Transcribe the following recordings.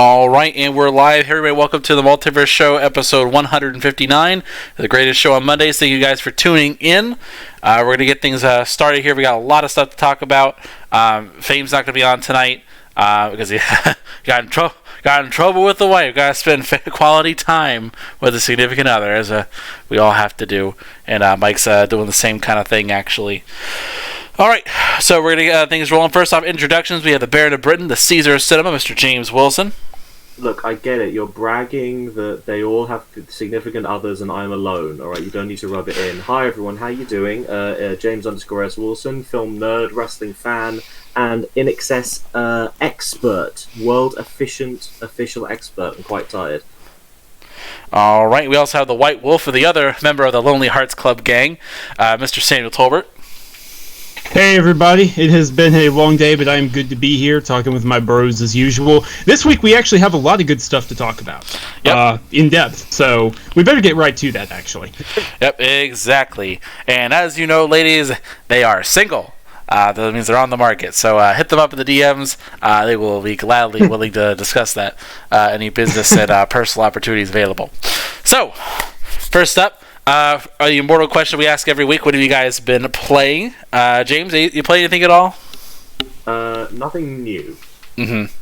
All right, and we're live. Hey, everybody, welcome to the Multiverse Show, episode 159, the greatest show on Mondays. Thank you guys for tuning in. We're going to get things started here. We got a lot of stuff to talk about. Fame's not going to be on tonight because he got in trouble with the wife. Got to spend quality time with a significant other, as we all have to do. And Mike's doing the same kind of thing, actually. All right, so we're going to get things rolling. First off, introductions. We have the Baron of Britain, the Caesar of Cinema, Mr. James Wilson. Look, I get it. You're bragging that they all have significant others and I'm alone. All right, you don't need to rub it in. Hi, everyone. How you doing? James_S. Wilson, film nerd, wrestling fan, and in excess expert, world official expert. I'm quite tired. All right, we also have the White Wolf of the other member of the Lonely Hearts Club gang, Mr. Samuel Tolbert. Hey everybody, it has been a long day, but I am good to be here talking with my bros as usual. This week we actually have a lot of good stuff to talk about, in depth, so we better get right to that actually. Yep, exactly. And as you know, ladies, they are single. That means they're on the market, so hit them up in the DMs. They will be gladly willing to discuss that, any business and personal opportunities available. So, first up, the immortal question we ask every week: what have you guys been playing? James, you play anything at all? Nothing new. Mm-hmm.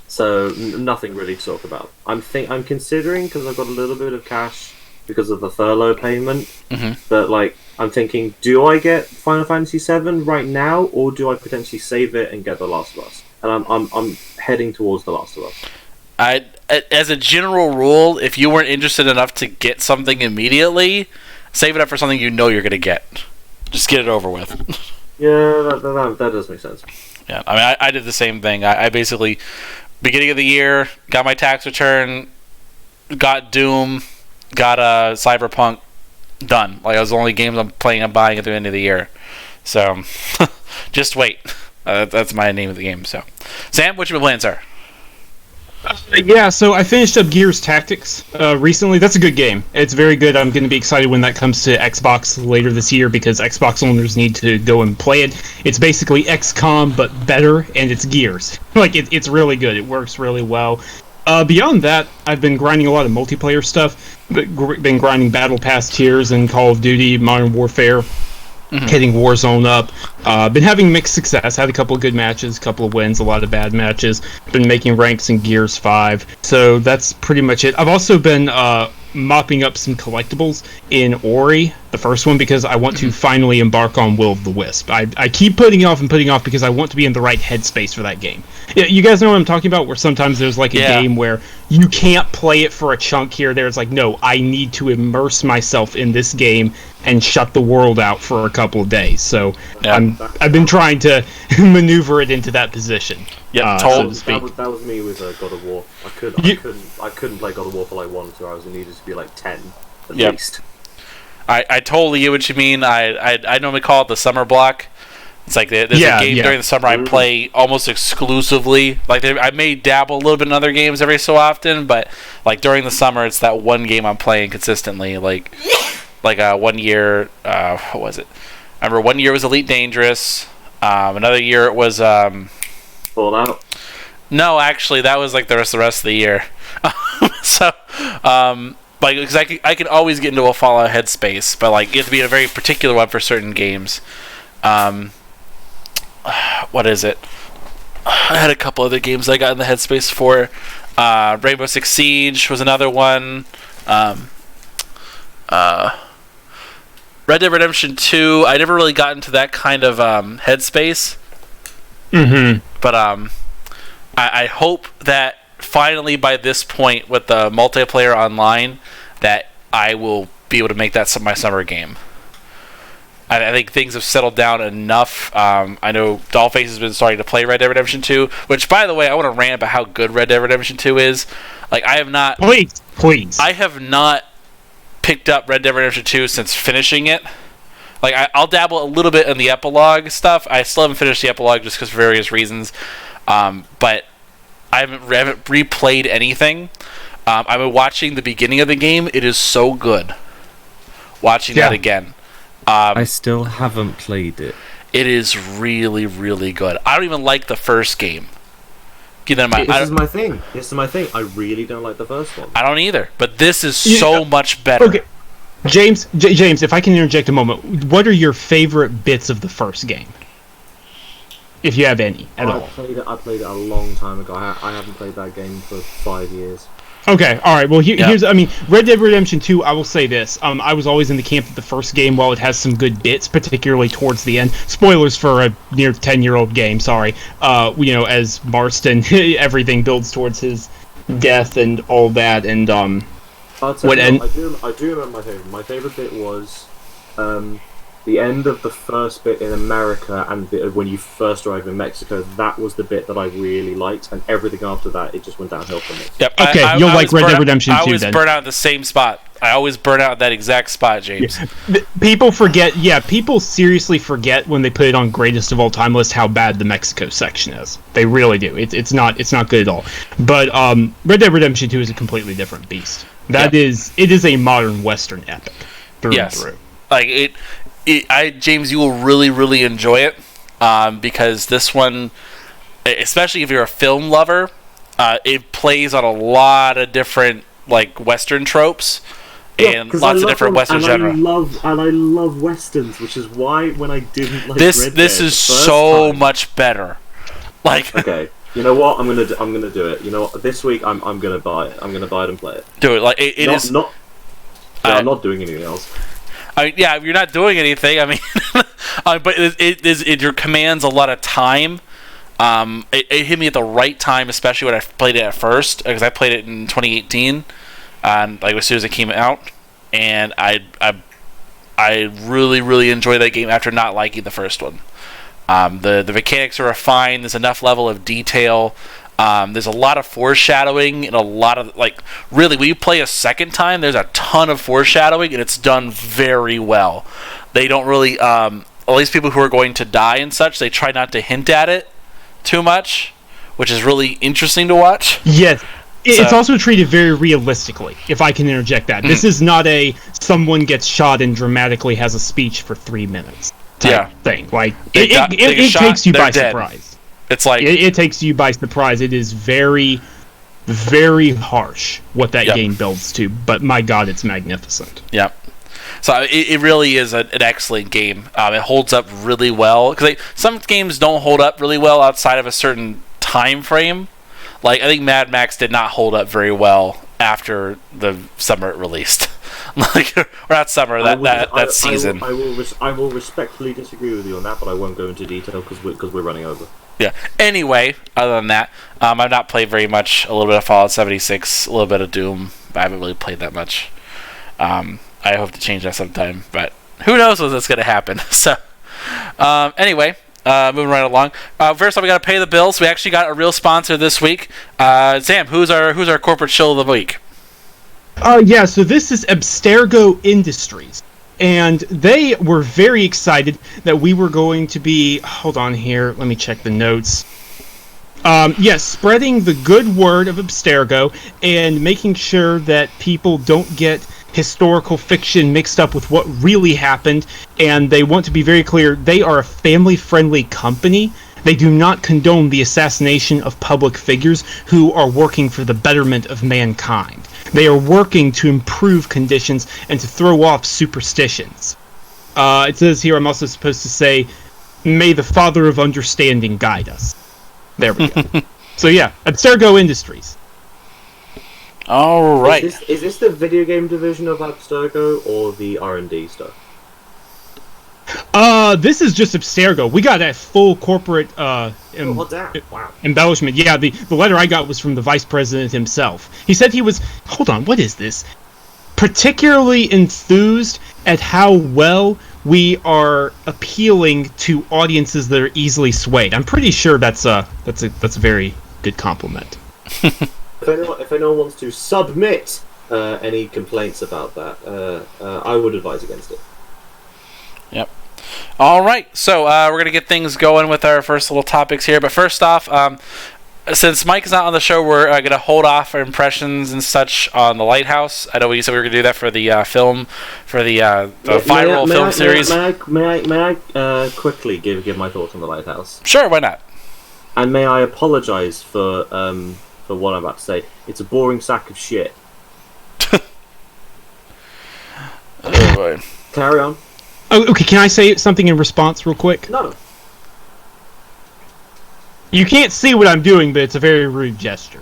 So nothing really to talk about. I'm considering, because I've got a little bit of cash because of the furlough payment. Mm-hmm. But I'm thinking, do I get Final Fantasy VII right now, or do I potentially save it and get The Last of Us? And I'm heading towards The Last of Us. As a general rule, if you weren't interested enough to get something immediately, save it up for something you know you're going to get. Just get it over with. Yeah, that does make sense. Yeah, I mean, I did the same thing. I basically, beginning of the year, got my tax return, got Doom, got Cyberpunk, done. Like, it was the only games I'm buying at the end of the year. So, just wait. That's my name of the game. So, Sam, what you been playing, sir? So I finished up Gears Tactics recently. That's a good game. It's very good. I'm going to be excited when that comes to Xbox later this year because Xbox owners need to go and play it. It's basically XCOM, but better, and it's Gears. It's really good. It works really well. Beyond that, I've been grinding a lot of multiplayer stuff. Been grinding Battle Pass tiers in Call of Duty, Modern Warfare. Mm-hmm. Hitting Warzone up. Been having mixed success. Had a couple of good matches, a couple of wins, a lot of bad matches. Been making ranks in Gears 5. So that's pretty much it. I've also been mopping up some collectibles in Ori, the first one, because I want to finally embark on Will of the Wisp. I keep putting off because I want to be in the right headspace for that game. Yeah, you guys know what I'm talking about, where sometimes there's like a game where you can't play it for a chunk here or there. It's like, no, I need to immerse myself in this game and shut the world out for a couple of days. So I've been trying to maneuver it into that position. Yeah, so to speak. That was me with God of War. I couldn't play God of War for like 1 or 2 hours. It needed to be like 10 at least. I totally get what you mean. I normally call it the summer block. It's like there's a game during the summer I play almost exclusively. Like I may dabble a little bit in other games every so often, but like during the summer, it's that one game I'm playing consistently. Like 1 year, what was it? I remember 1 year was Elite Dangerous. Another year it was Fallout. No, actually, that was like the rest of the year. So, because I could always get into a Fallout headspace, but like you have to be in a very particular one for certain games. What is it? I had a couple other games I got in the headspace for. Rainbow Six Siege was another one. Red Dead Redemption 2. I never really got into that kind of headspace. Mm-hmm. But I hope that finally by this point with the multiplayer online that I will be able to make that my summer game. I think things have settled down enough. I know Dollface has been starting to play Red Dead Redemption 2, which, by the way, I want to rant about how good Red Dead Redemption 2 is. Like, I have not... Please. I have not picked up Red Dead Redemption 2 since finishing it. Like, I'll dabble a little bit in the epilogue stuff. I still haven't finished the epilogue just because for various reasons. But I haven't replayed anything. I've been watching the beginning of the game. It is so good. Watching that again. I still haven't played it. It is really, really good. I don't even like the first game. Keep that in mind. This is my thing. I really don't like the first one. I don't either, but this is so much better. Okay, James, if I can interject a moment, what are your favorite bits of the first game? If you have any at all. I played it a long time ago. I haven't played that game for 5 years. Okay, alright, well here's, Red Dead Redemption 2, I will say this, I was always in the camp that the first game, while it has some good bits, particularly towards the end, spoilers for a near 10-year-old game, sorry, as Marston, everything builds towards his death and all that, and, I do remember my favorite. My favorite bit was, the end of the first bit in America and when you first arrive in Mexico. That was the bit that I really liked, and everything after that, it just went downhill from it. Yep. Okay, you'll like Red Dead Redemption 2 then. I always burn out at the same spot. I always burn out at that exact spot, James. Yeah. People forget, people seriously forget when they put it on greatest of all time list how bad the Mexico section is. They really do. It's not good at all. But Red Dead Redemption 2 is a completely different beast. It is a modern Western epic through and through. Like James, you will really, really enjoy it because this one, especially if you're a film lover, it plays on a lot of different Western tropes and lots of different Western genre. I love Westerns, which is why when I didn't like this is so time, much better. Okay, you know what? I'm gonna do it. You know what? This week I'm gonna buy it. I'm gonna buy it and play it. Do it. I'm not doing anything else. You're not doing anything. But it commands a lot of time. It hit me at the right time, especially when I played it at first, because I played it in 2018, as soon as it came out, and I really, really enjoyed that game after not liking the first one. The mechanics are refined. There's enough level of detail. There's a lot of foreshadowing and a lot of really when you play a second time, there's a ton of foreshadowing and it's done very well. They don't really at least people who are going to die and such, they try not to hint at it too much, which is really interesting to watch. Yes. It's also treated very realistically, if I can interject that. This is not a someone gets shot and dramatically has a speech for 3 minutes type thing. It takes you by surprise. It's it takes you by surprise. It is very, very harsh what that game builds to, but my God, it's magnificent. Yep. So it really is an excellent game. It holds up really well because some games don't hold up really well outside of a certain time frame. I think Mad Max did not hold up very well after the summer it released. Or not summer, that season. I will respectfully disagree with you on that, but I won't go into detail because we're running over. Yeah. Anyway, other than that, I've not played very much. A little bit of Fallout 76, a little bit of Doom. I haven't really played that much. I hope to change that sometime, but who knows when that's going to happen. So, anyway, moving right along. First off, we got to pay the bills. We actually got a real sponsor this week. Sam, who's our corporate shill of the week? So this is Abstergo Industries. And they were very excited that we were going to be... Hold on here. Let me check the notes. Spreading the good word of Abstergo and making sure that people don't get historical fiction mixed up with what really happened. And they want to be very clear, they are a family-friendly company. They do not condone the assassination of public figures who are working for the betterment of mankind. They are working to improve conditions and to throw off superstitions. It says here, I'm also supposed to say, may the Father of Understanding guide us. There we go. So Abstergo Industries. All right. Is this the video game division of Abstergo or the R&D stuff? This is just Abstergo. We got a full corporate embellishment. Yeah, the letter I got was from the vice president himself. He said he was, hold on, what is this? Particularly enthused at how well we are appealing to audiences that are easily swayed. I'm pretty sure that's a very good compliment. If anyone wants to submit any complaints about that, I would advise against it. Yep. All right, so we're going to get things going with our first little topics here. But first off, since Mike is not on the show, we're going to hold off our impressions and such on The Lighthouse. I know we said we were going to do that for the film, for the viral film series. May I quickly give my thoughts on The Lighthouse? Sure, why not? And may I apologise for what I'm about to say. It's a boring sack of shit. Oh boy. Carry on. Oh, okay. Can I say something in response, real quick? No. You can't see what I'm doing, but it's a very rude gesture.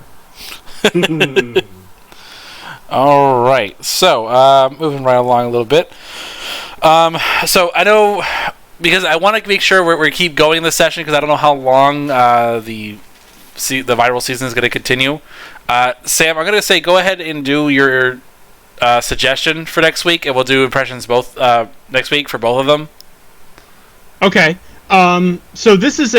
All right. So, moving right along a little bit. So I know, because I want to make sure we keep going in this session, because I don't know how long the viral season is going to continue. Sam, I'm going to say go ahead and do your suggestion for next week, and we'll do impressions both next week for both of them. Okay. So this is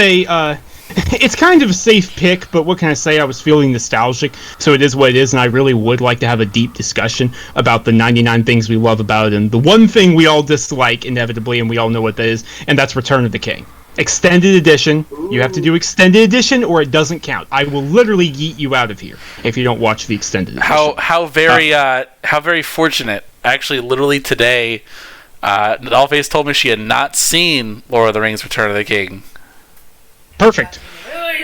it's kind of a safe pick, but what can I say? I was feeling nostalgic, so it is what it is, and I really would like to have a deep discussion about the 99 things we love about it, and the one thing we all dislike, inevitably, and we all know what that is, and that's Return of the King. Extended edition. You have to do extended edition, or it doesn't count. I will literally yeet you out of here if you don't watch the extended edition. How very fortunate. Actually, literally today, Dollface told me she had not seen Lord of the Rings: Return of the King. Perfect.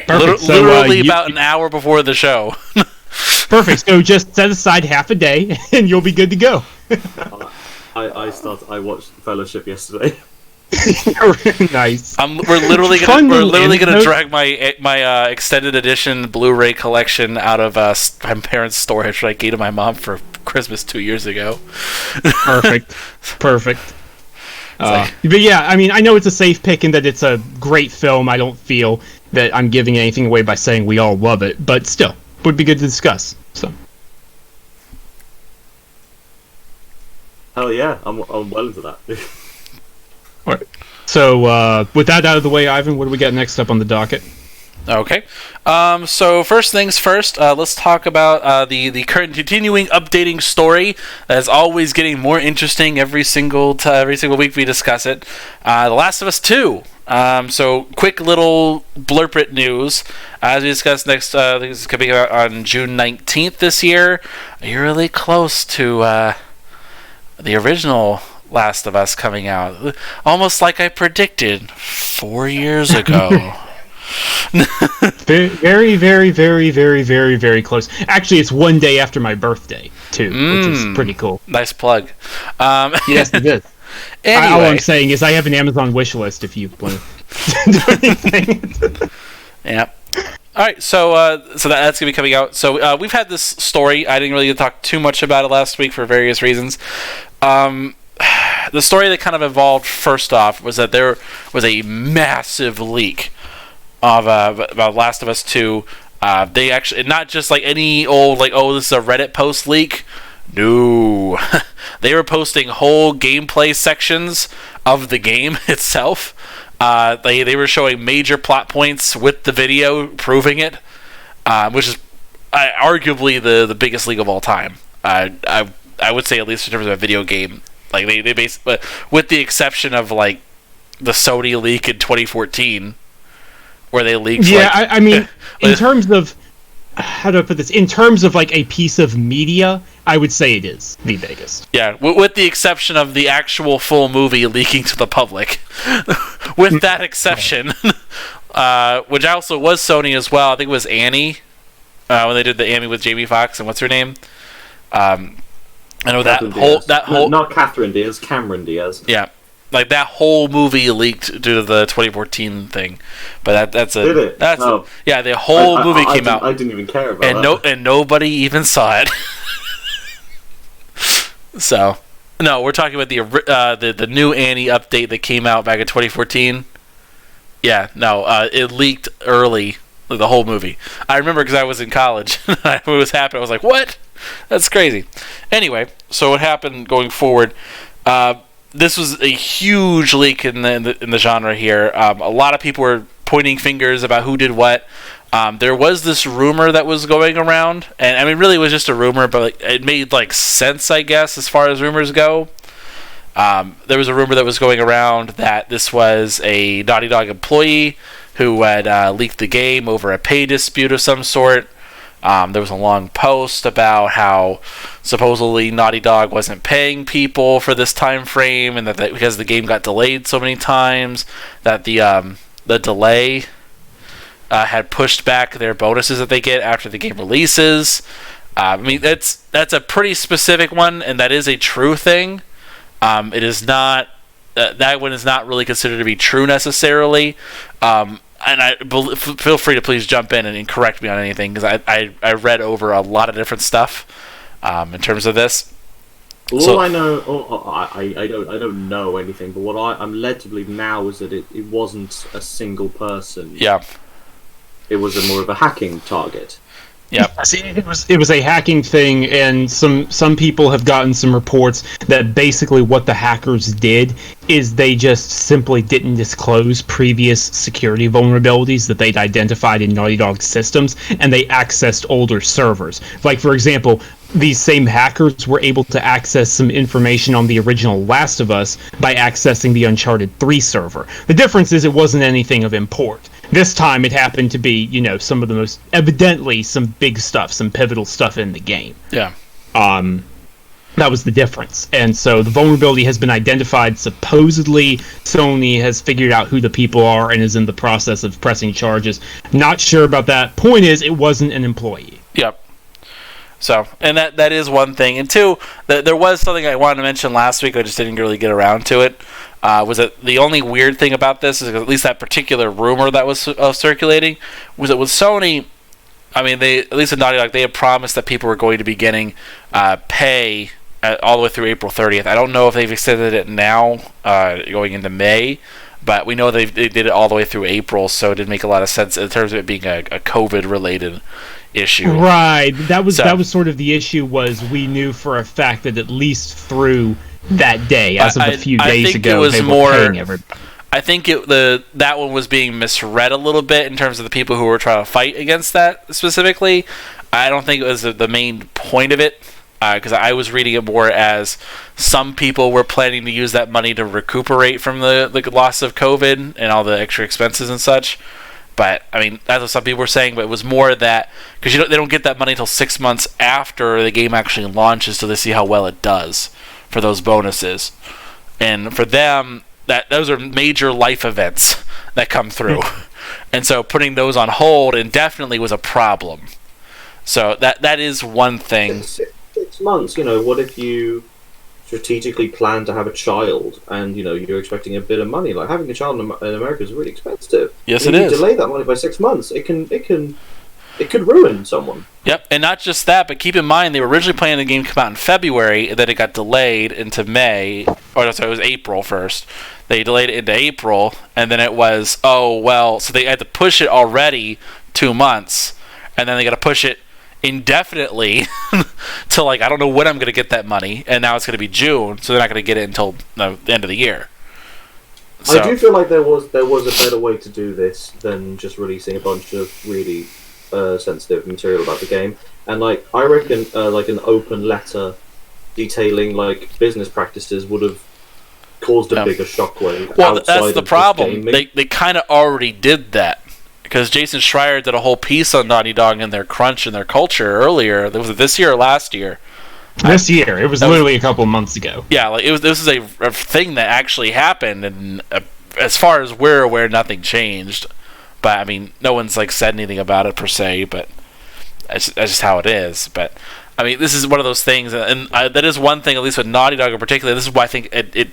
Literally about an hour before the show. Perfect. So just set aside half a day, and you'll be good to go. I watched Fellowship yesterday. Nice. We're literally gonna drag my extended edition Blu-ray collection out of my parents' storage that I gave to my mom for Christmas 2 years ago. Perfect. But yeah, I mean, I know it's a safe pick in that it's a great film. I don't feel that I'm giving anything away by saying we all love it, but still, would be good to discuss. So. Hell yeah, I'm well into that. All right. So with that out of the way, Ivan, what do we got next up on the docket? Okay. So first things first, let's talk about the current continuing updating story that is always getting more interesting every single week we discuss it. The Last of Us 2. So quick little blurpit news. As we discussed next, I think this is coming out on June 19th this year. You're really close to the original Last of Us coming out. Almost like I predicted 4 years ago. Very, very, very, very, very, very close. Actually, it's one day after my birthday, too, which is pretty cool. Nice plug. Yes, it is. Anyway. All I'm saying is I have an Amazon wish list if you want to do anything. Yeah. All right, so that's going to be coming out. So we've had this story. I didn't really get to talk too much about it last week for various reasons. The story that kind of evolved first off was that there was a massive leak of about Last of Us 2. They actually, not just like any old, like, oh, this is a Reddit post leak. No. They were posting whole gameplay sections of the game itself. They were showing major plot points with the video proving it, which is arguably the biggest leak of all time. I would say, at least in terms of a video game. Like they basically, with the exception of like the Sony leak in 2014, where they leaked. Yeah, I mean, in terms of, how do I put this? In terms of like a piece of media, I would say it is the biggest. Yeah, with the exception of the actual full movie leaking to the public. With that exception, which also was Sony as well. I think it was Annie, when they did the Annie with Jamie Foxx and what's her name. I know that whole not Catherine Diaz, Cameron Diaz. Yeah, like that whole movie leaked due to the 2014 thing, but that's a did it? Yeah, the whole movie came out. I didn't even care about that. And nobody even saw it. So, no, we're talking about the new Annie update that came out back in 2014. Yeah, no, it leaked early, like the whole movie. I remember because I was in college when it was happening. I was like, what? That's crazy. Anyway, so what happened going forward? This was a huge leak in the genre here. A lot of people were pointing fingers about who did what. There was this rumor that was going around, and I mean, really, it was just a rumor, but like, it made like sense, I guess, as far as rumors go. There was a rumor that was going around that this was a Naughty Dog employee who had leaked the game over a pay dispute of some sort. There was a long post about how supposedly Naughty Dog wasn't paying people for this time frame, and that because the game got delayed so many times, that the delay had pushed back their bonuses that they get after the game releases. I mean, that's a pretty specific one, and that is a true thing. It is not that one is not really considered to be true necessarily. And feel free to please jump in and correct me on anything, because I read over a lot of different stuff in terms of this. I know, I don't know anything, but what I'm led to believe now is that it wasn't a single person. Yeah. It was more of a hacking target. Yeah. See, it was a hacking thing, and some people have gotten some reports that basically what the hackers did is they just simply didn't disclose previous security vulnerabilities that they'd identified in Naughty Dog's systems, and they accessed older servers. Like, for example, these same hackers were able to access some information on the original Last of Us by accessing the Uncharted 3 server. The difference is it wasn't anything of import. This time it happened to be, some of the most, evidently, some big stuff, some pivotal stuff in the game. Yeah. That was the difference. And so the vulnerability has been identified. Supposedly, Sony has figured out who the people are and is in the process of pressing charges. Not sure about that. Point is, it wasn't an employee. Yep. So, and that is one thing. And two, there was something I wanted to mention last week, I just didn't really get around to it. Was that the only weird thing about this is, at least that particular rumor that was circulating, was that with Sony, I mean, they, at least in Naughty Dog, they had promised that people were going to be getting pay all the way through April 30th. I don't know if they've extended it now, going into May, but we know they did it all the way through April, so it didn't make a lot of sense in terms of it being a COVID-related issue. Right. That was sort of the issue, was we knew for a fact that at least through that day, as of a few days ago, they were paying everybody. I think that one was being misread a little bit in terms of the people who were trying to fight against that specifically. I don't think it was the main point of it, because I was reading it more as some people were planning to use that money to recuperate from the loss of COVID and all the extra expenses and such. But, I mean, that's what some people were saying, but it was more that, because they don't get that money until 6 months after the game actually launches, so they see how well it does for those bonuses. And for them, those are major life events that come through. And so putting those on hold indefinitely was a problem. So that is one thing. 6 months, what if you strategically plan to have a child and, you're expecting a bit of money? Like, having a child in America is really expensive. Yes, and it if is. you delay that money by 6 months, it could ruin someone. Yep, and not just that, but keep in mind, they were originally planning the game to come out in February, and then it got delayed into May. Or, no, sorry, it was April first. They delayed it into April, and then it was, so they had to push it already 2 months, and then they got to push it indefinitely to, I don't know when I'm going to get that money, and now it's going to be June, so they're not going to get it until the end of the year. So, I do feel like there was a better way to do this than just releasing a bunch of really sensitive material about the game. And I reckon an open letter detailing business practices would have caused a bigger shockwave. Well, that's the problem. They kind of already did that, because Jason Schreier did a whole piece on Naughty Dog and their crunch and their culture earlier. Was it this year or last year? This year. It was literally a couple months ago. Yeah, this is a thing that actually happened, and as far as we're aware, nothing changed. But I mean, no one's said anything about it per se. But that's just how it is. But I mean, this is one of those things, and that is one thing, at least with Naughty Dog in particular. This is why I think it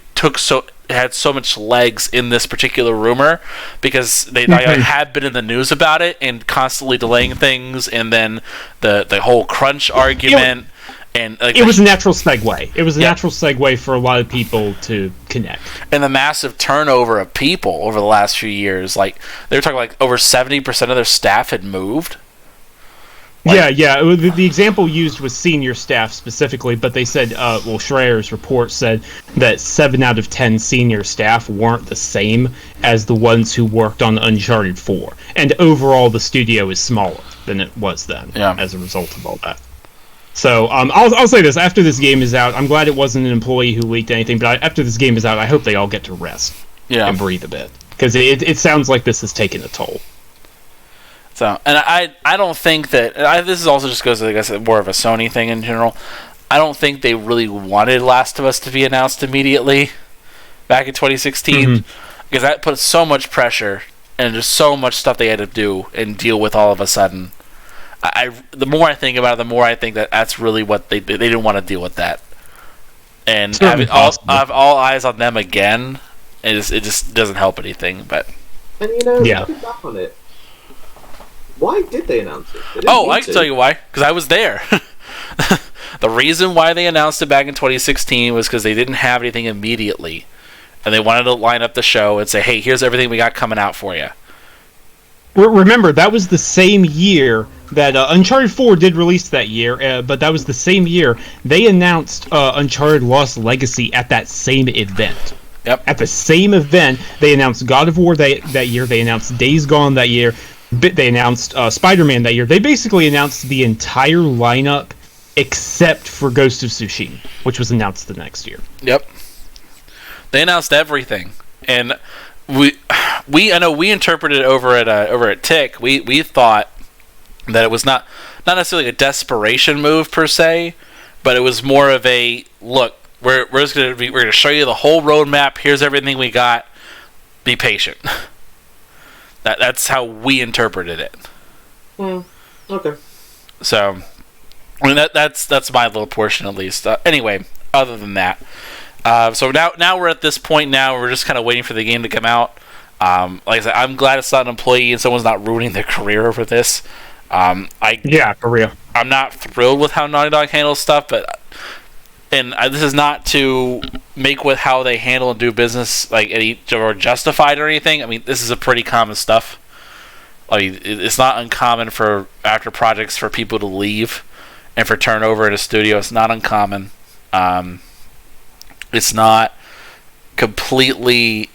had so much legs in this particular rumor, because they had been in the news about it and constantly delaying things, and then the whole crunch argument. And it was a natural segue. It was a natural segue for a lot of people to connect. And the massive turnover of people over the last few years, they were talking over 70% of their staff had moved. Yeah. The example used was senior staff specifically, but they said, Schreier's report said that 7 out of 10 senior staff weren't the same as the ones who worked on Uncharted 4. And overall, the studio is smaller than it was then as a result of all that. So I'll say this: after this game is out, I'm glad it wasn't an employee who leaked anything. But after this game is out, I hope they all get to rest and breathe a bit, because it sounds like this has taken a toll. So, and I don't think that this is also just goes to, I guess, more of a Sony thing in general. I don't think they really wanted Last of Us to be announced immediately back in 2016, because that put so much pressure and there's so much stuff they had to do and deal with all of a sudden. The more I think about it, the more I think that that's really what they didn't want to deal with that. And having all eyes on them again, it just doesn't help anything. But and looking back on it, why did they announce it? I can tell you why. Because I was there. The reason why they announced it back in 2016 was because they didn't have anything immediately. And they wanted to line up the show and say, hey, here's everything we got coming out for you. Remember, that was the same year that Uncharted 4 did release that year, but that was the same year they announced Uncharted Lost Legacy at that same event. Yep. At the same event, they announced God of War that year, they announced Days Gone that year, they announced Spider-Man that year. They basically announced the entire lineup except for Ghost of Tsushima, which was announced the next year. Yep. They announced everything, and I know we interpreted it over at Tick. We thought that it was not necessarily a desperation move per se, but it was more of a look. We're gonna show you the whole roadmap. Here's everything we got. Be patient. That's how we interpreted it. Okay. So, I mean that's my little portion at least. Anyway, other than that, so now we're at this point. Now we're just kind of waiting for the game to come out. Like I said, I'm glad it's not an employee and someone's not ruining their career over this. For real. I'm not thrilled with how Naughty Dog handles stuff, but this is not to make with how they handle and do business or justified or anything. I mean, this is a pretty common stuff. It's not uncommon for after projects for people to leave and for turnover in a studio. It's not uncommon. It's not completely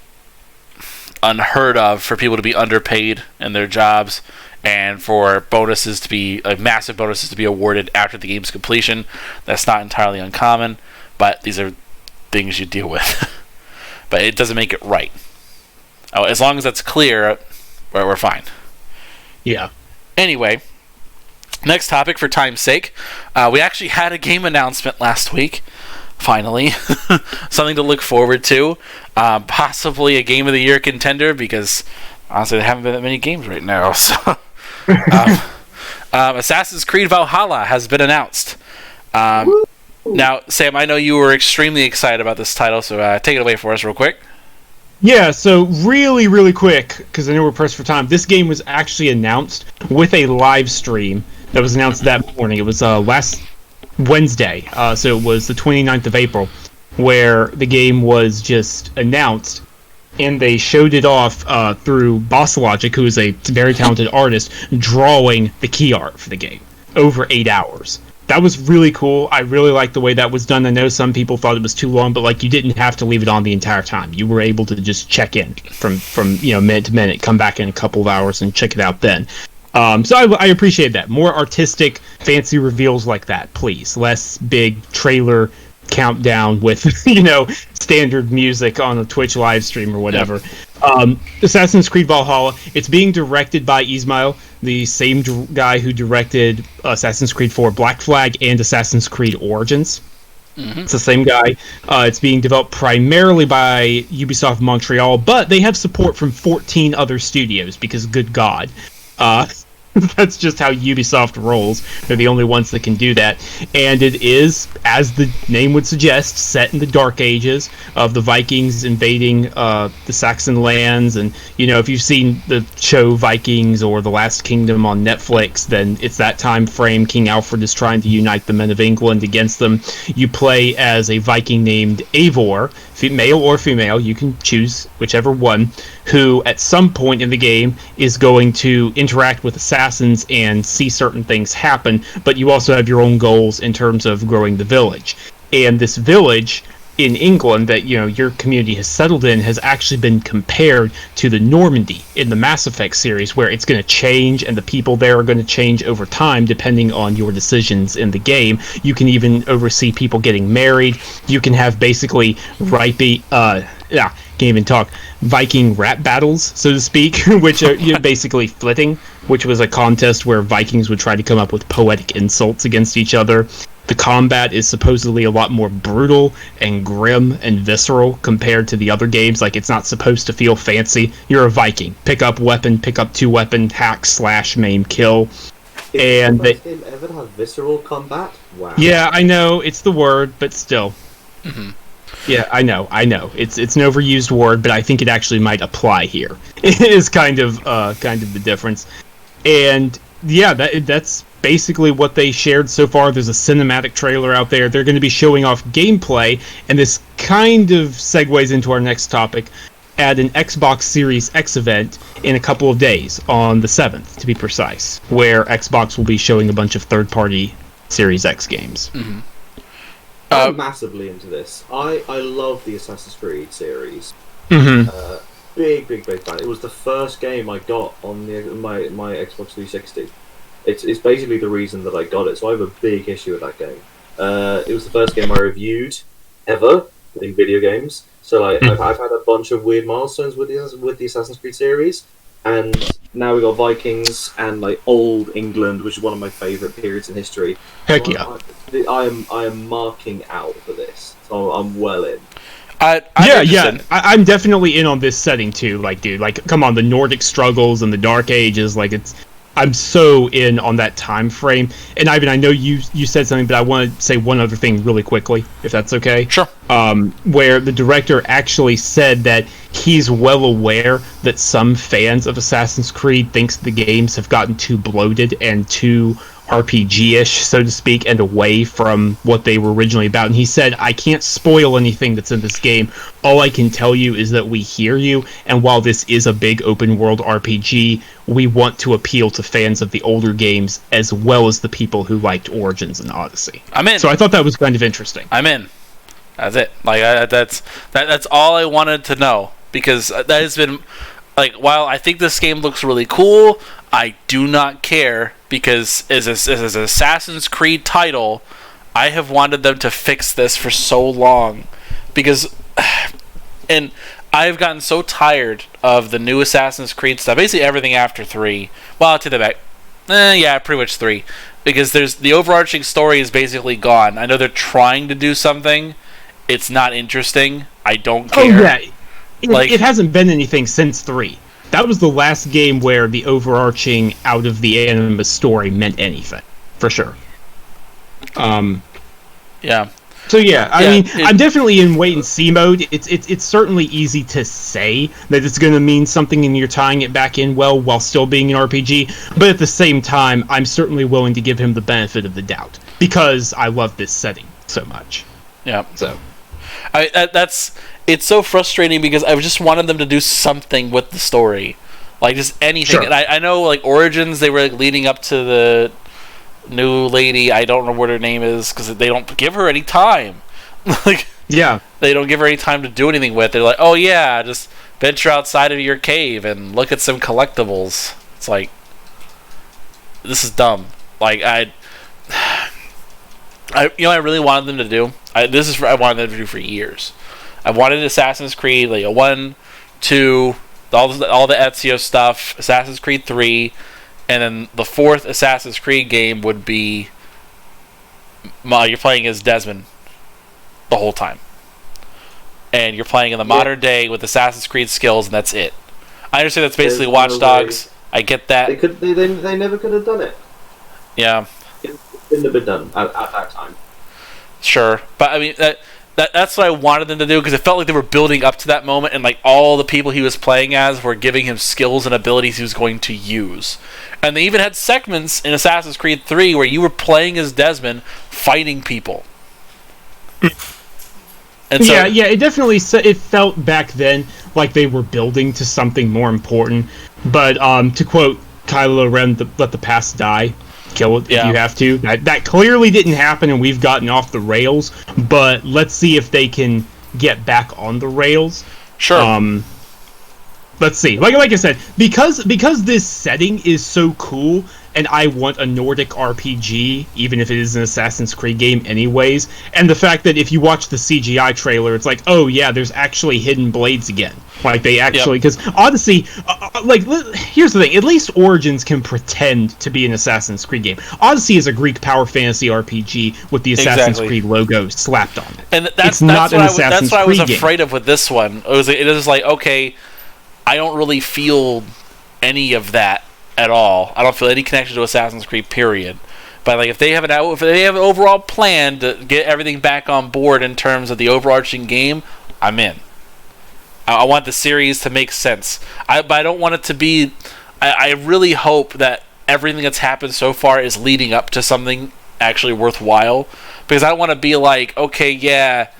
unheard of for people to be underpaid in their jobs and for bonuses to be massive bonuses to be awarded after the game's completion. That's not entirely uncommon, but these are things you deal with. But it doesn't make it right. As long as that's clear, we're fine. Yeah. Anyway, next topic for time's sake. We actually had a game announcement last week. Finally. Something to look forward to. Possibly a Game of the Year contender because honestly there haven't been that many games right now. So, Assassin's Creed Valhalla has been announced. Now, Sam, I know you were extremely excited about this title, so take it away for us real quick. Yeah, so really quick, because I know we're pressed for time, this game was actually announced with a live stream that was announced that morning. It was last Wednesday, so it was the 29th of April, where the game was just announced, and they showed it off through Boss Logic, who is a very talented artist, drawing the key art for the game over 8 hours. That was really cool. I really liked the way that was done. I know some people thought it was too long, but you didn't have to leave it on the entire time. You were able to just check in from minute to minute, come back in a couple of hours and check it out then. So I appreciate that. More artistic, fancy reveals like that, please. Less big trailer countdown with, standard music on a Twitch live stream or whatever. Yeah. Assassin's Creed Valhalla, it's being directed by Ismail, the same guy who directed Assassin's Creed 4 Black Flag and Assassin's Creed Origins. Mm-hmm. It's the same guy. It's being developed primarily by Ubisoft Montreal, but they have support from 14 other studios because, good God. That's just how Ubisoft rolls. They're the only ones that can do that. And it is, as the name would suggest, set in the Dark Ages of the Vikings invading the Saxon lands. And, if you've seen the show Vikings or The Last Kingdom on Netflix, then it's that time frame. King Alfred is trying to unite the men of England against them. You play as a Viking named Eivor, male or female, you can choose whichever one, who at some point in the game is going to interact with assassins and see certain things happen, but you also have your own goals in terms of growing the village. And this village in England that your community has settled in has actually been compared to the Normandy in the Mass Effect series, where it's going to change and the people there are going to change over time depending on your decisions in the game. You can even oversee people getting married. You can have basically can't even talk, Viking rap battles, so to speak, which are basically flitting, which was a contest where Vikings would try to come up with poetic insults against each other. The combat is supposedly a lot more brutal and grim and visceral compared to the other games. Like, it's not supposed to feel fancy. You're a Viking. Pick up weapon, pick up 2 weapon, hack, slash, maim, kill. And this game ever have visceral combat? Wow. Yeah, I know, it's the word, but still. Mm-hmm. Yeah, I know. It's an overused word, but I think it actually might apply here. It is kind of the difference. And yeah, that's basically what they shared so far. There's a cinematic trailer out there. They're going to be showing off gameplay, and this kind of segues into our next topic, at an Xbox Series X event in a couple of days, on the 7th, to be precise, where Xbox will be showing a bunch of third-party Series X games. Mm-hmm. I'm massively into this. I love the Assassin's Creed series. Mm-hmm. Big fan. It was the first game I got on my Xbox 360. It's basically the reason that I got it, so I have a big issue with that game. It was the first game I reviewed ever in video games. So like, I've had a bunch of weird milestones with the Assassin's Creed series, and now we got Vikings and like old England, which is one of my favourite periods in history. Heck so yeah! I am marking out for this, so I'm well in. I'm definitely in on this setting too. Like, dude, like, come on, the Nordic struggles and the Dark Ages, like, I'm so in on that time frame. And Ivan, I know you said something, but I want to say one other thing really quickly, if that's okay. Sure. Where the director actually said that he's well aware that some fans of Assassin's Creed thinks the games have gotten too bloated and too RPG-ish, so to speak, and away from what they were originally about. And he said, I can't spoil anything that's in this game. All I can tell you is that we hear you, and while this is a big open-world RPG, we want to appeal to fans of the older games as well as the people who liked Origins and Odyssey. I'm in. So I thought that was kind of interesting. I'm in. That's it. Like, that's all I wanted to know, because that has been, like, while I think this game looks really cool, I do not care, because as an Assassin's Creed title, I have wanted them to fix this for so long, because, and I've gotten so tired of the new Assassin's Creed stuff, basically everything after 3, well, to the back, yeah, pretty much 3, because there's, the overarching story is basically gone. I know they're trying to do something, it's not interesting, I don't care. Oh, yeah, it hasn't been anything since 3. That was the last game where the overarching out of the anima story meant anything, for sure. Yeah. So yeah, I mean, I'm definitely in wait and see mode. It's certainly easy to say that it's going to mean something and you're tying it back in well while still being an RPG, but at the same time, I'm certainly willing to give him the benefit of the doubt because I love this setting so much. Yeah. So, it's so frustrating because I just wanted them to do something with the story, like just anything. Sure. And I know, like, Origins, they were like leading up to the new lady. I don't know what her name is because they don't give her any time. Like, yeah, they don't give her any time to do anything with. They're like, oh yeah, just venture outside of your cave and look at some collectibles. It's like, this is dumb. Like, I really wanted them to do. This is what I wanted them to do for years. I wanted Assassin's Creed, like a 1, 2, all the Ezio stuff, Assassin's Creed 3, and then the 4th Assassin's Creed game would be you're playing as Desmond the whole time. And you're playing in the modern day with Assassin's Creed skills, and that's it. I understand that's basically Watch Dogs. I get that. They never could have done it. Yeah. It couldn't have been done at that time. Sure. But I mean, that's what I wanted them to do, because it felt like they were building up to that moment, and like all the people he was playing as were giving him skills and abilities he was going to use. And they even had segments in Assassin's Creed 3 where you were playing as Desmond fighting people. And so, yeah, it definitely it felt back then like they were building to something more important. But to quote Kylo Ren, let the past die. Kill it if you have to. That clearly didn't happen, and we've gotten off the rails. But let's see if they can get back on the rails. Sure. Let's see. Like I said, because this setting is so cool, and I want a Nordic RPG, even if it is an Assassin's Creed game anyways. And the fact that if you watch the CGI trailer, it's like, oh yeah, there's actually hidden blades again. Like, they actually... Because Odyssey... here's the thing. At least Origins can pretend to be an Assassin's Creed game. Odyssey is a Greek power fantasy RPG with the Assassin's Creed logo slapped on it. And that's what I was afraid of with this one. It was like, okay, I don't really feel any of that at all. I don't feel any connection to Assassin's Creed, period. But like, if they have an overall plan to get everything back on board in terms of the overarching game, I'm in. I want the series to make sense. But I don't want it to be... I really hope that everything that's happened so far is leading up to something actually worthwhile. Because I don't want to be like, okay, yeah...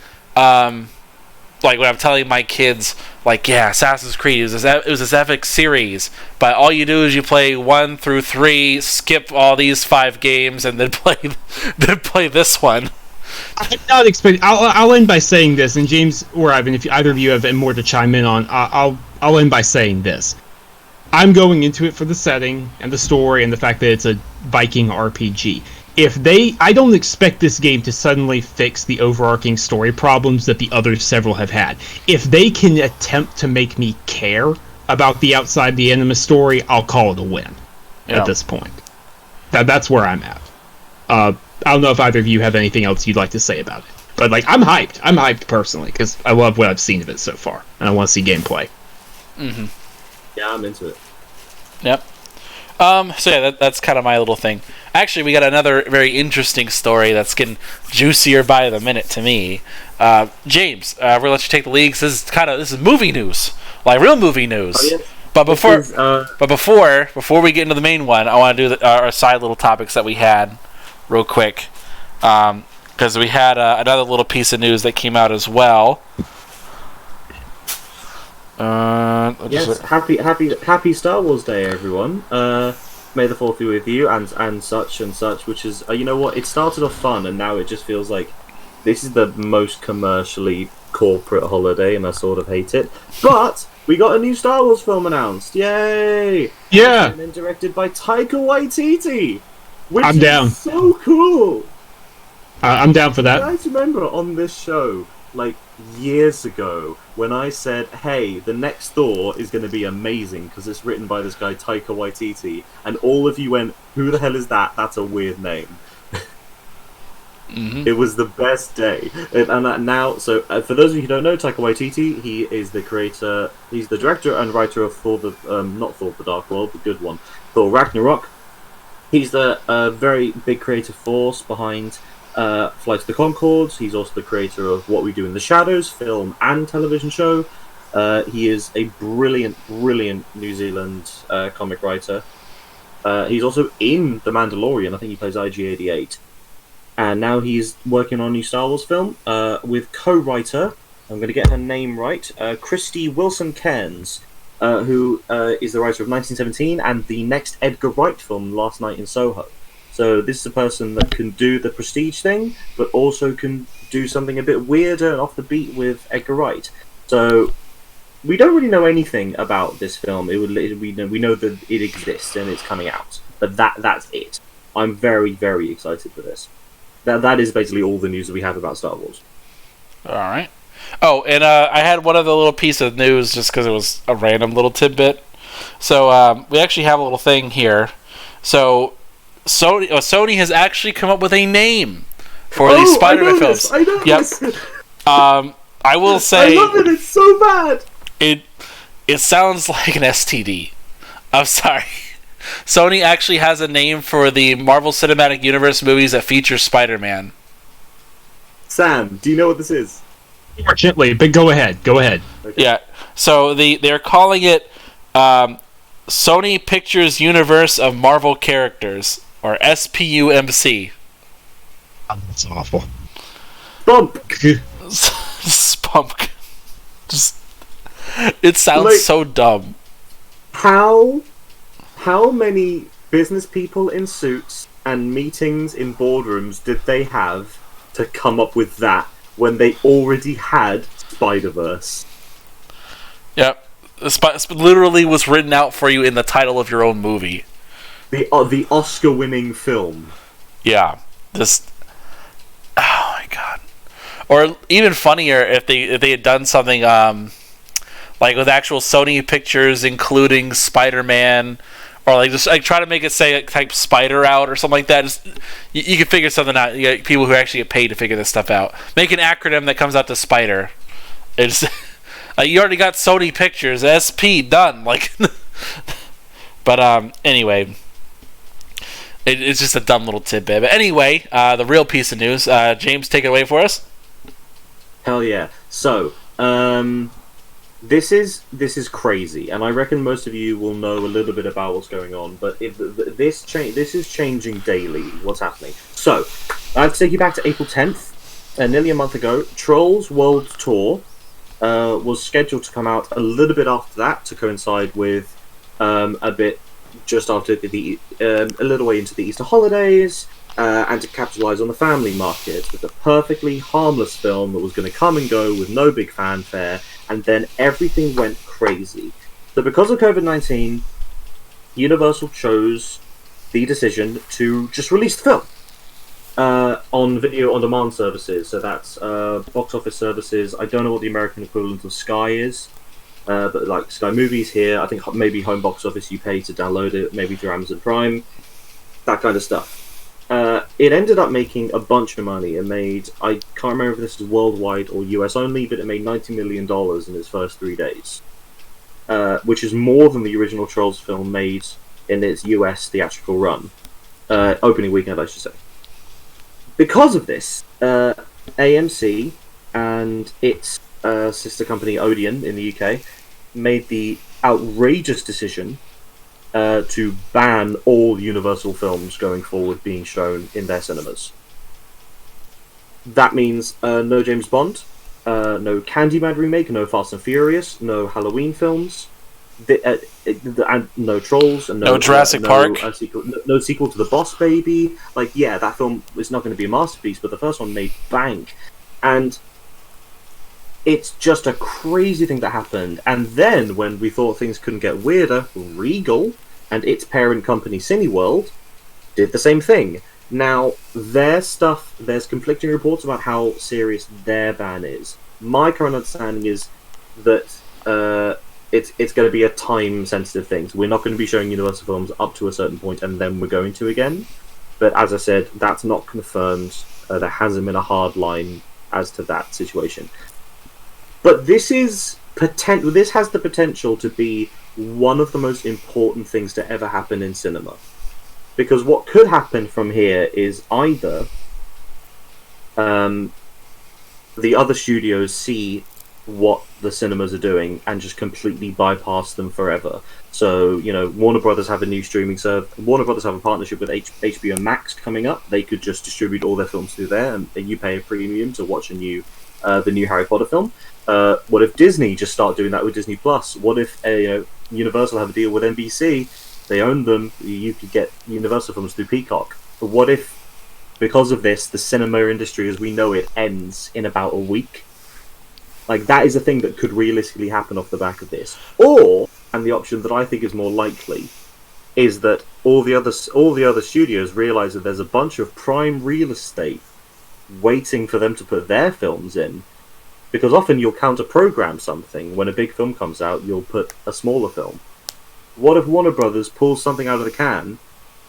like when I'm telling my kids, like, yeah, Assassin's Creed, it was this epic series, but all you do is you play 1 through 3, skip all these 5 games, and then play this one. I'm not expecting... I'll end by saying this, and James or Ivan, if either of you have more to chime in on, I'll end by saying this. I'm going into it for the setting and the story and the fact that it's a Viking RPG. I don't expect this game to suddenly fix the overarching story problems that the other several have had. If they can attempt to make me care about the outside the enemy story, I'll call it a win at this point. That's where I'm at. I don't know if either of you have anything else you'd like to say about it. But, like, I'm hyped. I'm hyped personally, because I love what I've seen of it so far. And I want to see gameplay. Mm-hmm. Yeah, I'm into it. Yep. So yeah, that's kind of my little thing. Actually, we got another very interesting story that's getting juicier by the minute to me. James, we're gonna let you take the lead. This is movie news, like real movie news. Oh, yeah. But before we get into the main one, I want to do our side little topics that we had real quick, because we had another little piece of news that came out as well. Yes, happy Star Wars Day, everyone. May the 4th be with you, and such, which is, you know what, it started off fun, and now it just feels like this is the most commercially corporate holiday, and I sort of hate it. But we got a new Star Wars film announced, yay! Yeah! And then directed by Taika Waititi, which I'm down. Is so cool! I'm down for that. You guys remember on this show, like, years ago, when I said, hey, the next Thor is going to be amazing because it's written by this guy Taika Waititi, and all of you went, who the hell is that? That's a weird name. Mm-hmm. It was the best day. And now, so for those of you who don't know, Taika Waititi, he is the creator, he's the director and writer of Thor, not Thor the Dark World, the good one, Thor Ragnarok. He's the very big creative force behind Flight of the Conchords. He's also the creator of What We Do in the Shadows, film and television show. He is a brilliant New Zealand comic writer. He's also in The Mandalorian. I think he plays IG-88. And now he's working on a new Star Wars film with co-writer, I'm going to get her name right, Christy Wilson Cairns, who is the writer of 1917 and the next Edgar Wright film, Last Night in Soho. So this is a person that can do the prestige thing, but also can do something a bit weirder and off the beat with Edgar Wright. So we don't really know anything about this film. We know that it exists and it's coming out, but that's it. I'm very excited for this. That is basically all the news that we have about Star Wars. All right. Oh, and I had one other little piece of news just because it was a random little tidbit. So we actually have a little thing here. So Sony has actually come up with a name for these Spider-Man films. I know this. I will say, I love it. It's so bad. It sounds like an STD. I'm sorry. Sony actually has a name for the Marvel Cinematic Universe movies that feature Spider-Man. Sam, do you know what this is? Unfortunately, but go ahead. Okay. Yeah. So they're calling it Sony Pictures Universe of Marvel Characters, or SPUMC. Oh, that's awful. Bump. Spunk. Just, it sounds so dumb. How many business people in suits and meetings in boardrooms did they have to come up with that when they already had Spider-Verse? Yep. Literally was written out for you in the title of your own movie. the Oscar-winning film. Yeah, just oh my god. Or even funnier if they had done something like with actual Sony pictures, including Spider-Man, or like just like try to make it say like, type Spider out or something like that. Just, you can figure something out. You get people who actually get paid to figure this stuff out. Make an acronym that comes out to Spider. It's you already got Sony pictures, SP done. Like, but anyway. It's just a dumb little tidbit. But anyway, the real piece of news. James, take it away for us. Hell yeah. So, this is crazy, and I reckon most of you will know a little bit about what's going on. But this is changing daily. What's happening? So, I have to take you back to April 10th, nearly a month ago. Trolls World Tour was scheduled to come out a little bit after that to coincide with a bit just after a little way into the Easter holidays, and to capitalize on the family market with a perfectly harmless film that was going to come and go with no big fanfare, and then everything went crazy. So because of COVID-19, Universal chose the decision to just release the film on video on demand services. So that's box office services. I don't know what the American equivalent of Sky is. But like Sky Movies here, I think maybe home box office you pay to download it, maybe through Amazon Prime, that kind of stuff. It ended up making a bunch of money. It made, I can't remember if this is worldwide or US only, but it made $90 million in its first 3 days, which is more than the original Trolls film made in its US theatrical run, opening weekend I should say. Because of this, AMC and its sister company Odeon in the UK made the outrageous decision to ban all Universal films going forward being shown in their cinemas. That means no James Bond, no Candyman remake, no Fast and Furious, no Halloween films, and no Trolls, and no Jurassic Park, no sequel to The Boss Baby. Like, yeah, that film is not going to be a masterpiece, but the first one made bank, and it's just a crazy thing that happened. And then, when we thought things couldn't get weirder, Regal and its parent company Cineworld did the same thing. Now, their stuff, there's conflicting reports about how serious their ban is. My current understanding is that it's going to be a time-sensitive thing. So we're not going to be showing Universal films up to a certain point, and then we're going to again. But as I said, that's not confirmed. There hasn't been a hard line as to that situation. But this has the potential to be one of the most important things to ever happen in cinema. Because what could happen from here is either the other studios see what the cinemas are doing and just completely bypass them forever. So, you know, Warner Brothers have a new streaming service. Warner Brothers have a partnership with HBO Max coming up. They could just distribute all their films through there, and you pay a premium to watch the new Harry Potter film. What if Disney just start doing that with Disney Plus? What if Universal have a deal with NBC? They own them. You could get Universal films through Peacock. But what if, because of this, the cinema industry as we know it ends in about a week? Like, that is a thing that could realistically happen off the back of this. Or, and the option that I think is more likely, is that all the other studios realize that there's a bunch of prime real estate waiting for them to put their films in. Because often you'll counter-program something. When a big film comes out, you'll put a smaller film. What if Warner Brothers pulls something out of the can,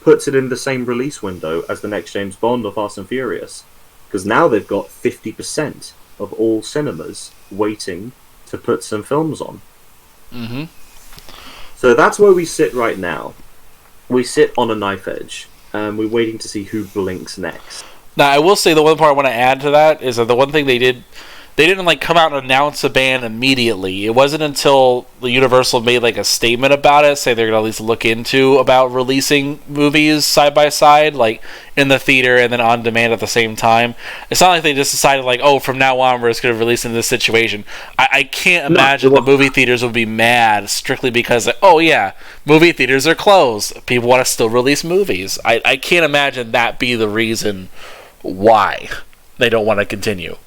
puts it in the same release window as the next James Bond or Fast and Furious? Because now they've got 50% of all cinemas waiting to put some films on. Mm-hmm. So that's where we sit right now. We sit on a knife edge, and we're waiting to see who blinks next. Now, I will say the one part I want to add to that is that the one thing they didn't like come out and announce a ban immediately. It wasn't until the Universal made like a statement about it, say they're going to at least look into about releasing movies side by side, like in the theater and then on demand at the same time. It's not like they just decided like, oh, from now on we're just going to release in this situation. I can't imagine the movie theaters would be mad strictly because, oh yeah, movie theaters are closed. People want to still release movies. I can't imagine that be the reason why they don't want to continue.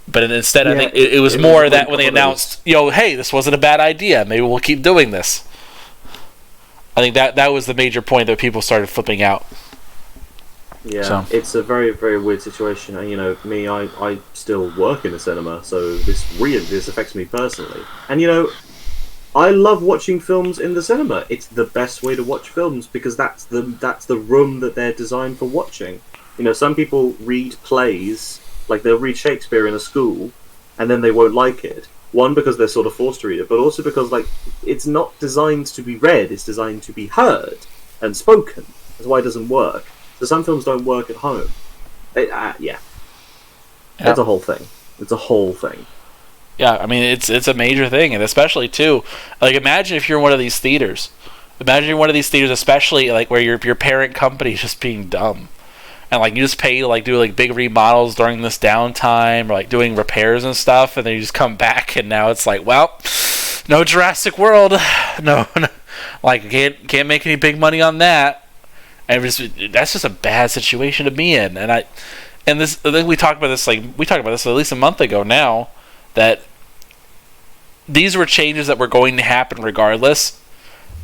But instead, I think it was more that when they announced, hey, this wasn't a bad idea. Maybe we'll keep doing this. I think that was the major point that people started flipping out. Yeah, So. It's a very, very weird situation. And, you know, me, I still work in a cinema, so this affects me personally. And, you know, I love watching films in the cinema. It's the best way to watch films because that's the room that they're designed for watching. You know, some people read plays, like they'll read Shakespeare in a school, and then they won't like it. One, because they're sort of forced to read it, but also because, like, it's not designed to be read, it's designed to be heard and spoken. That's why it doesn't work. So some films don't work at home. Yeah. It's a whole thing. It's a whole thing. Yeah, I mean, it's a major thing, and especially, too, like, imagine if you're in one of these theaters. Imagine you're in one of these theaters, especially, like, where your parent company is just being dumb. And, like, you just pay to, like, do, like, big remodels during this downtime, or, like, doing repairs and stuff, and then you just come back, and now it's like, well, no Jurassic World. No. Like, can't make any big money on that. And that's just a bad situation to be in. And I think we talked about this at least a month ago now, that these were changes that were going to happen regardless,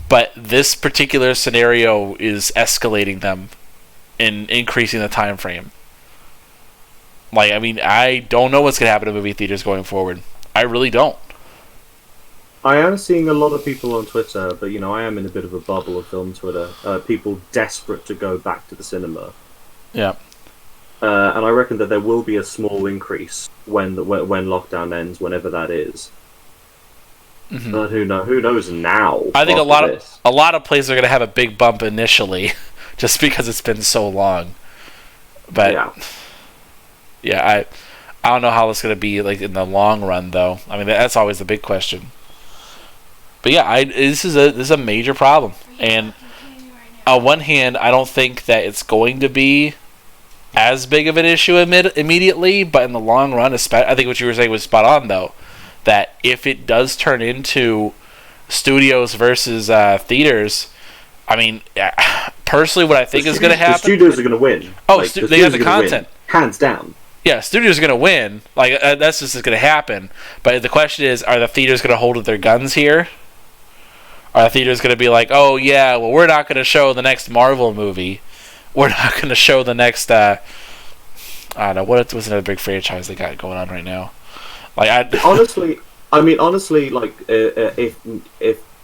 but this particular scenario is escalating them and increasing the time frame. Like, I mean, I don't know what's going to happen to movie theaters going forward. I really don't. I am seeing a lot of people on Twitter, but, you know, I am in a bit of a bubble of film Twitter. People desperate to go back to the cinema. Yeah. And I reckon that there will be a small increase when lockdown ends, whenever that is. Mm-hmm. But who knows now? I think a lot of places are going to have a big bump initially, just because it's been so long. But yeah, I don't know how it's going to be like in the long run, though. I mean, that's always the big question. But yeah, this is a major problem, and on one hand, I don't think that it's going to be as big of an issue immediately, but in the long run, I think what you were saying was spot on, though, that if it does turn into studios versus theaters, I mean, personally, what I think is going to happen... The studios are going to win. Oh, like, they have the content. Hands down. Yeah, studios are going to win. Like, that's just going to happen. But the question is, are the theaters going to hold with their guns here? Are the theaters going to be like, oh, yeah, well, we're not going to show the next Marvel movie. We're not going to show the next, I don't know, what's another big franchise they got going on right now? Like, honestly, like, if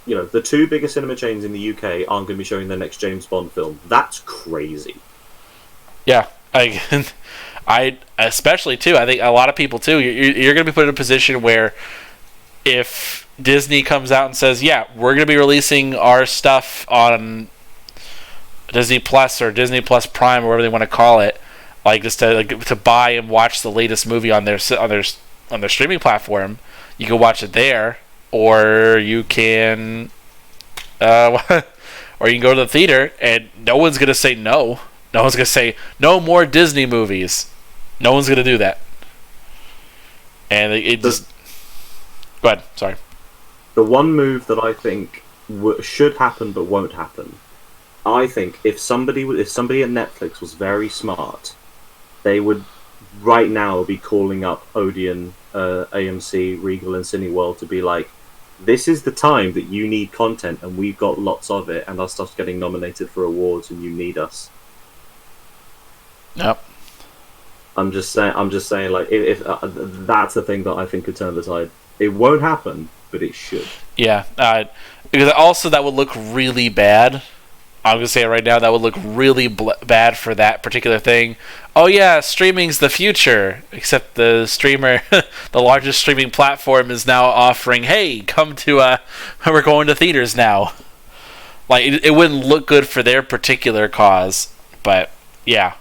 you know, the two biggest cinema chains in the UK aren't going to be showing their next James Bond film, that's crazy. Yeah, I especially, too, I think a lot of people, too, you're going to be put in a position where if Disney comes out and says, yeah, we're going to be releasing our stuff on Disney Plus or Disney Plus Prime or whatever they want to call it, like just to buy and watch the latest movie on their streaming platform, you can watch it there, or you can or you can go to the theater, and no one's going to say no. No one's going to say no more Disney movies. No one's going to do that. And it just... Go ahead, sorry. The one move that I think should happen but won't happen, I think if somebody at Netflix was very smart, they would right now be calling up Odeon, AMC, Regal, and Cineworld to be like, this is the time that you need content, and we've got lots of it, and our stuff's getting nominated for awards, and you need us. Yep. I'm just saying, like, if that's the thing that I think could turn the tide. It won't happen, but it should. Yeah, because also that would look really bad. I'm going to say it right now, that would look really bad for that particular thing. Oh yeah, streaming's the future. Except the streamer, the largest streaming platform, is now offering, hey, come to, we're going to theaters now. Like, it wouldn't look good for their particular cause, but yeah.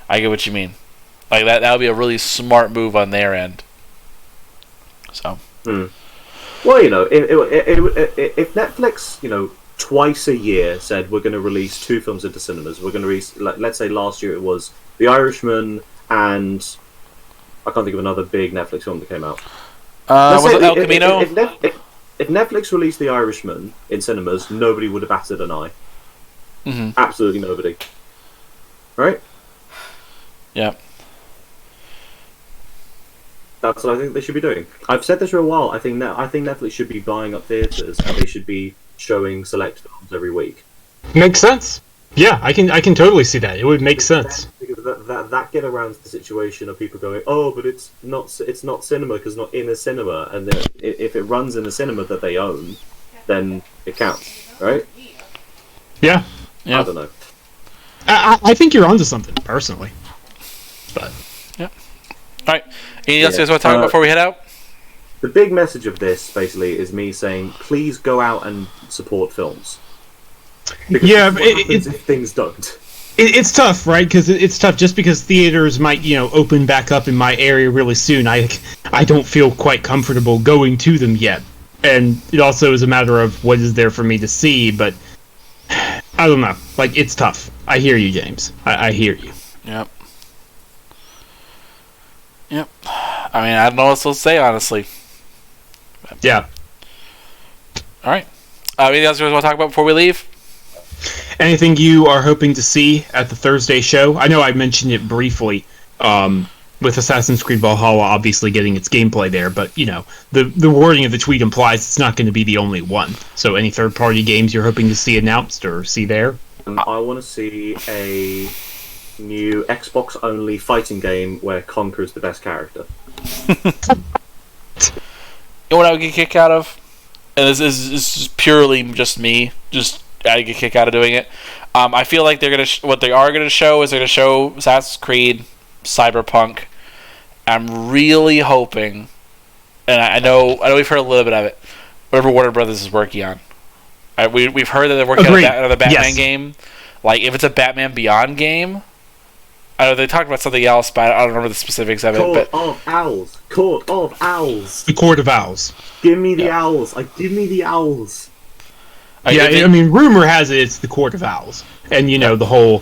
I get what you mean. Like, that would be a really smart move on their end. So. Well, you know, if Netflix, you know, twice a year said we're going to release 2 films into cinemas, we're going to release, let's say last year it was The Irishman and I can't think of another big Netflix film that came out. Was it El Camino? If Netflix released The Irishman in cinemas, nobody would have batted an eye. Mm-hmm. Absolutely nobody. Right? Yeah. That's what I think they should be doing. I've said this for a while. I think Netflix should be buying up theatres, and they should be showing select films every week. Makes sense. Yeah, I can totally see that. It would make sense. Because that get around the situation of people going, oh, but it's not cinema because not in a cinema, and if it runs in a cinema that they own, then it counts, right? Yeah. I don't know. I think you're onto something personally, but yeah. All right. Anything else you guys want to talk about before we head out? The big message of this basically is me saying, please go out and support films. Because if things don't. It's tough, right? Because it's tough just because theaters might, open back up in my area really soon. I don't feel quite comfortable going to them yet, and it also is a matter of what is there for me to see. But I don't know. Like, it's tough. I hear you, James. I hear you. Yep. I mean, I don't know what else to say, honestly. Yeah. All right. Anything else you guys want to talk about before we leave? Anything you are hoping to see at the Thursday show? I know I mentioned it briefly with Assassin's Creed Valhalla obviously getting its gameplay there, but, the wording of the tweet implies it's not going to be the only one. So any third-party games you're hoping to see announced or see there? I want to see a new Xbox-only fighting game where Conker is the best character. You know what I would get a kick out of? And this is purely just me. I get a kick out of doing it. I feel like they're gonna what they are gonna show is they're gonna show Assassin's Creed, Cyberpunk. I'm really hoping, and I know we've heard a little bit of it. Whatever Warner Brothers is working on, we've heard that they're working on another Batman game. Like if it's a Batman Beyond game, I know they talked about something else, but I don't remember the specifics of it. Court of Owls. The Court of Owls. Give me the owls. Give me the owls. I mean, rumor has it it's the Court of Owls. And, the whole,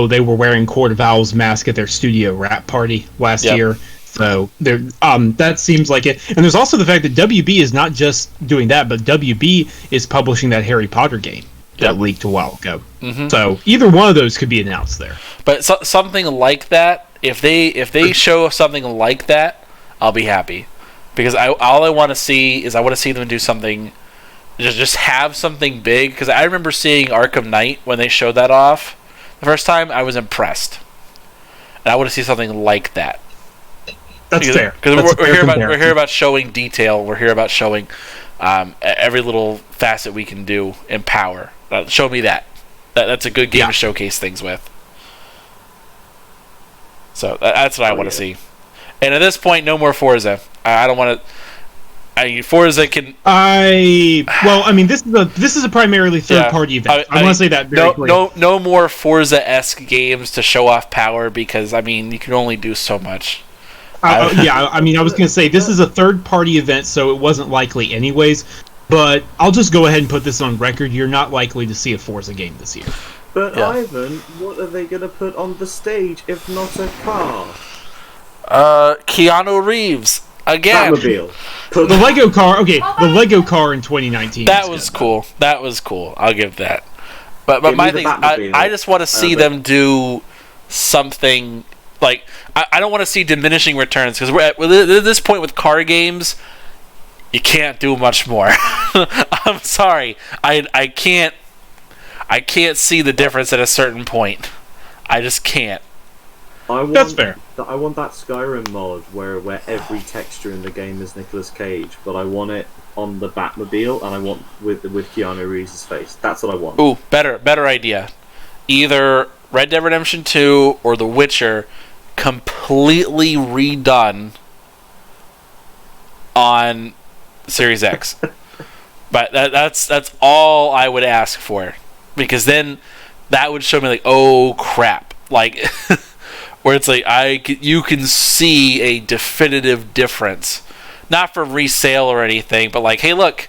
they were wearing Court of Owls mask at their studio rap party last year. So, that seems like it. And there's also the fact that WB is not just doing that, but WB is publishing that Harry Potter game that leaked a while ago. Mm-hmm. So, either one of those could be announced there. But something like that, if they show something like that, I'll be happy. Because all I want to see is I want to see them do something... Just have something big, because I remember seeing Arkham Knight when they showed that off the first time. I was impressed, and I want to see something like that. Fair. Because we're here about showing detail. We're here about showing every little facet we can do in Power. Show me that. That's a good game to showcase things with. So that's what I want to see. And at this point, no more Forza. I don't want to. Forza can. This is a primarily third-party event. I want to say that very clearly. No more Forza-esque games to show off Power because you can only do so much. I was going to say this is a third-party event, so it wasn't likely anyways. But I'll just go ahead and put this on record: you're not likely to see a Forza game this year. But Ivan, what are they going to put on the stage if not a car? Keanu Reeves. Again, Batmobile. The Lego car. Okay, the Lego car in 2019. That was cool. That was cool. I'll give that. But my thing, I just want to see them do something like I don't want to see diminishing returns because we're at this point with car games. You can't do much more. I'm sorry. I can't see the difference at a certain point. I just can't. That's fair. I want that Skyrim mod where every texture in the game is Nicolas Cage, but I want it on the Batmobile, and I want with Keanu Reeves' face. That's what I want. Ooh, better idea. Either Red Dead Redemption 2 or The Witcher completely redone on Series X. But that's all I would ask for, because then that would show me like, oh crap, like. Where it's like you can see a definitive difference, not for resale or anything, but like, hey, look,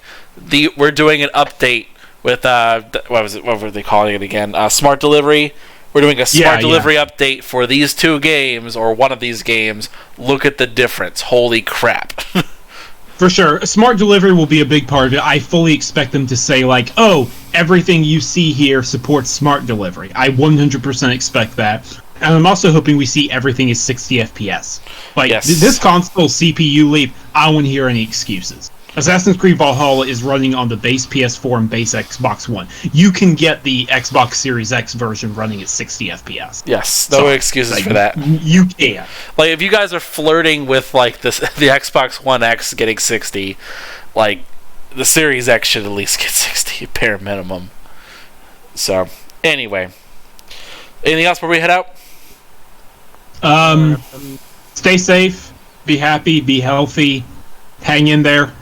we're doing an update with what were they calling it again? Smart delivery. We're doing a smart delivery update for these two games or one of these games. Look at the difference. Holy crap! For sure, smart delivery will be a big part of it. I fully expect them to say like, oh, everything you see here supports smart delivery. I 100% expect that. And I'm also hoping we see everything is 60 FPS. Like, this console CPU leap, I don't want to hear any excuses. Assassin's Creed Valhalla is running on the base PS4 and base Xbox One. You can get the Xbox Series X version running at 60 FPS. Yes, no excuses for that. You can. Like, if you guys are flirting with like this, the Xbox One X getting 60, like the Series X should at least get 60 bare minimum. So, anyway, anything else before we head out? Stay safe, be happy, be healthy. Hang in there.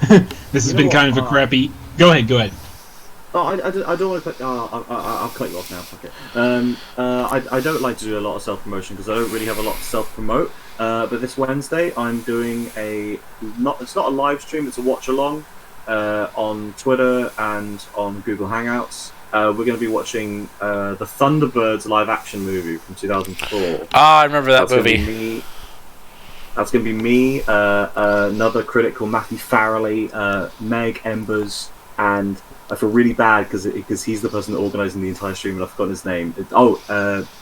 This has been kind of a crappy... Go ahead. Oh, I don't want to... I'll cut you off now, fuck it. I don't like to do a lot of self-promotion because I don't really have a lot to self-promote. But this Wednesday, I'm doing it's not a live stream, it's a watch-along on Twitter and on Google Hangouts. We're going to be watching the Thunderbirds live-action movie from 2004. I remember that movie. That's going to be me, another critic called Matthew Farrelly, Meg Embers, and I feel really bad because he's the person organising the entire stream and I've forgotten his name.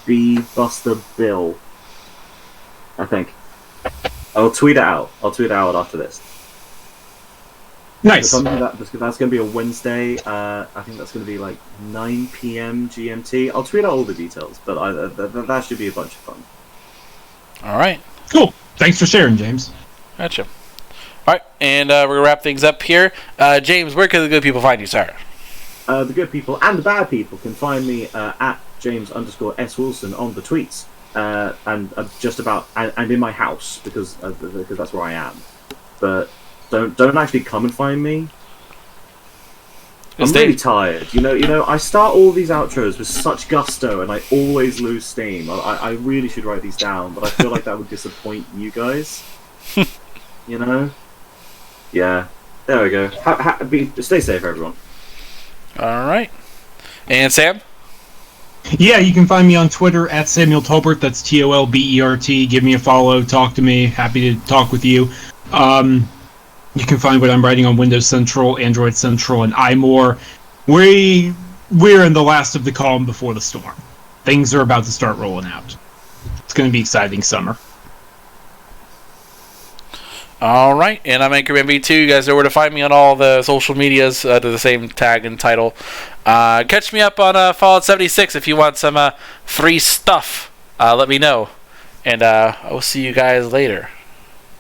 B. Buster Bill, I think. I'll tweet it out. After this. Nice. So that's going to be a Wednesday. I think that's going to be like 9 p.m. GMT. I'll tweet out all the details, but that should be a bunch of fun. All right. Cool. Thanks for sharing, James. Gotcha. All right, and we're going to wrap things up here. James, where can the good people find you, sir? The good people and the bad people can find me at James_S Wilson on the tweets. And just about... And in my house, because that's where I am. But don't actually come and find me. I'm really tired. You know, I start all these outros with such gusto, and I always lose steam. I really should write these down, but I feel like that would disappoint you guys. You know? Yeah. There we go. Stay safe, everyone. All right. And Sam? Yeah, you can find me on Twitter at Samuel Tolbert. That's TOLBERT. Give me a follow. Talk to me. Happy to talk with you. You can find what I'm writing on Windows Central, Android Central, and iMore. We're in the last of the calm before the storm. Things are about to start rolling out. It's going to be exciting summer. All right, and I'm Anchor MB2. You guys know where to find me on all the social medias to the same tag and title. Catch me up on Fallout 76 if you want some free stuff. Let me know, and I will see you guys later.